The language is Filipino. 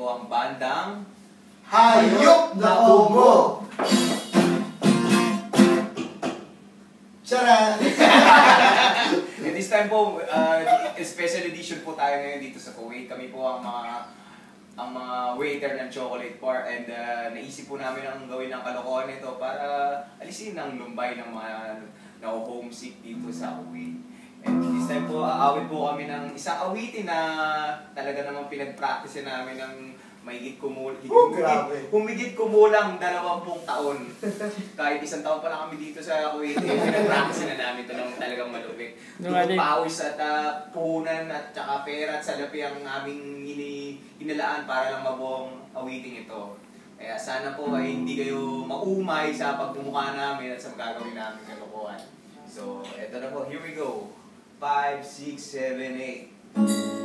po ang bandang Hayop na Ubo! Charan! And this time po, special edition po tayo ngayon dito sa Kuwait. Kami po ang mga waiter ng chocolate bar, and naisip po namin ang gawin ng kalokohan nito para alisin ang lumbay ng mga na-homesick dito sa Kuwait. And this time po, aawit po kami ng isang awitin na talaga namang pinag-practice namin ng humigit kumulang 20 taon. Kahit isang taon pa lang kami dito sa Kuwait, pinag-practice na namin ito ng talagang malupit. Pawis at puhunan at saka pera at salapi ang aming hinalaan para lang mabuong awiting ito. Kaya sana po ay hindi kayo maumay sa pagmumukha namin at sa magagawin namin kalokohan. So, eto na po. Here we go. 5, 6, 7, 8.